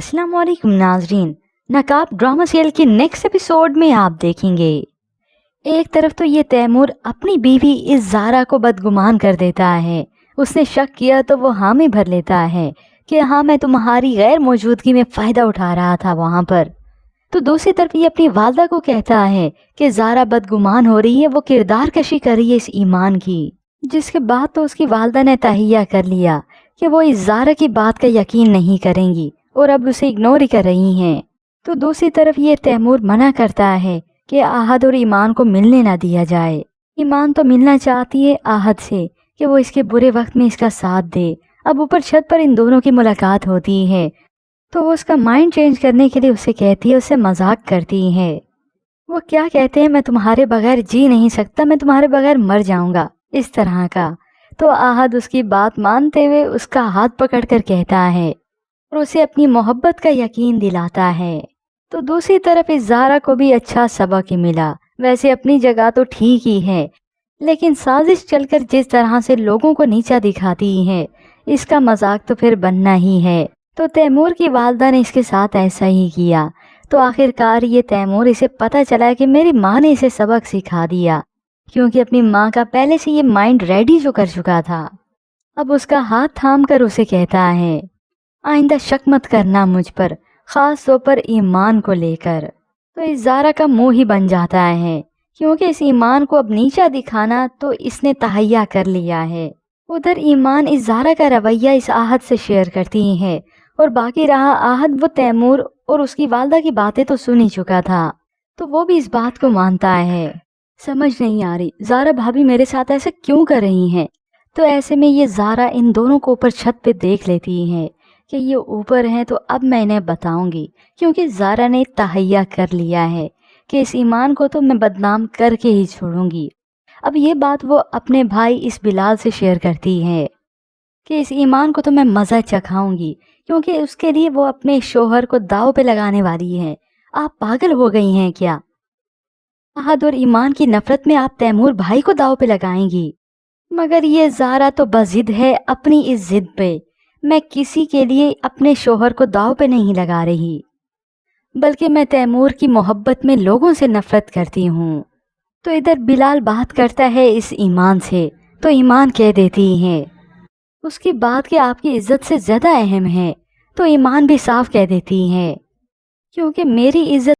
अस्सलाम वालेकुम नाजरीन। नकाब ड्रामा सीरियल के नेक्स्ट एपिसोड में आप देखेंगे, एक तरफ तो ये तैमूर अपनी बीवी इस ज़ारा को बदगुमान कर देता है। उसने शक किया तो वो हामी भर लेता है कि हाँ, मैं तुम्हारी गैर मौजूदगी में फ़ायदा उठा रहा था वहाँ पर। तो दूसरी तरफ ये अपनी वालदा को कहता है कि ज़ारा बदगुमान हो रही है, वो किरदार कशी कर रही है इस ईमान की। जिसके बाद तो उसकी वालदा ने तहिया कर लिया कि वो इस ज़ारा की बात का यकीन नहीं करेंगी और अब उसे इग्नोर ही कर रही हैं। तो दूसरी तरफ ये तैमूर मना करता है कि आहद और ईमान को मिलने ना दिया जाए। ईमान तो मिलना चाहती है आहद से कि वो इसके बुरे वक्त में इसका साथ दे। अब ऊपर छत पर इन दोनों की मुलाकात होती है तो वो उसका माइंड चेंज करने के लिए उससे कहती है, उससे मजाक करती है। वो क्या कहते हैं, मैं तुम्हारे बगैर जी नहीं सकता, मैं तुम्हारे बगैर मर जाऊंगा, इस तरह का। तो आहद उसकी बात मानते हुए उसका हाथ पकड़कर कहता है और उसे अपनी मोहब्बत का यकीन दिलाता है। तो दूसरी तरफ इस ज़ारा को भी अच्छा सबक ही मिला। वैसे अपनी जगह तो ठीक ही है, लेकिन साजिश चलकर जिस तरह से लोगों को नीचा दिखाती है, इसका मजाक तो फिर बनना ही है। तो तैमूर की वालदा ने इसके साथ ऐसा ही किया। तो आखिरकार ये तैमूर, इसे पता चला कि मेरी माँ ने इसे सबक सिखा दिया, क्योंकि अपनी माँ का पहले से ये माइंड रेडी जो कर चुका था। अब उसका हाथ थाम कर उसे कहता है, आइंदा शक मत करना मुझ पर, खास तौर पर ईमान को लेकर। तो इस ज़ारा का मुंह ही बन जाता है, क्योंकि इस ईमान को अब नीचा दिखाना तो इसने तहैया कर लिया है। उधर ईमान इस ज़ारा का रवैया इस आहद से शेयर करती है और बाकी रहा आहद, वो तैमूर और उसकी वालदा की बातें तो सुन ही चुका था, तो वो भी इस बात को मानता है। समझ नहीं आ रही ज़ारा भाभी मेरे साथ ऐसे क्यों कर रही हैं। तो ऐसे में ये ज़ारा इन दोनों को ऊपर छत पे देख लेती हैं कि ये ऊपर हैं, तो अब मैं इन्हें बताऊंगी, क्योंकि ज़ारा ने तहैया कर लिया है कि इस ईमान को तो मैं बदनाम करके ही छोड़ूंगी। अब ये बात वो अपने भाई इस बिलाल से शेयर करती है कि इस ईमान को तो मैं मज़ा चखाऊंगी, क्योंकि उसके लिए वो अपने शोहर को दाव पे लगाने वाली है। आप पागल हो गई हैं क्या? आहद और ईमान की नफरत में आप तैमूर भाई को दाव पे लगाएंगी? मगर ये ज़ारा तो बज़िद है अपनी इस जिद पे। मैं किसी के लिए अपने शोहर को दाव पे नहीं लगा रही, बल्कि मैं तैमूर की मोहब्बत में लोगों से नफरत करती हूँ। तो इधर बिलाल बात करता है इस ईमान से, तो ईमान कह देती है उसकी बात कि आपकी इज्जत से ज़्यादा अहम है। तो ईमान भी साफ कह देती है, क्योंकि मेरी इज्जत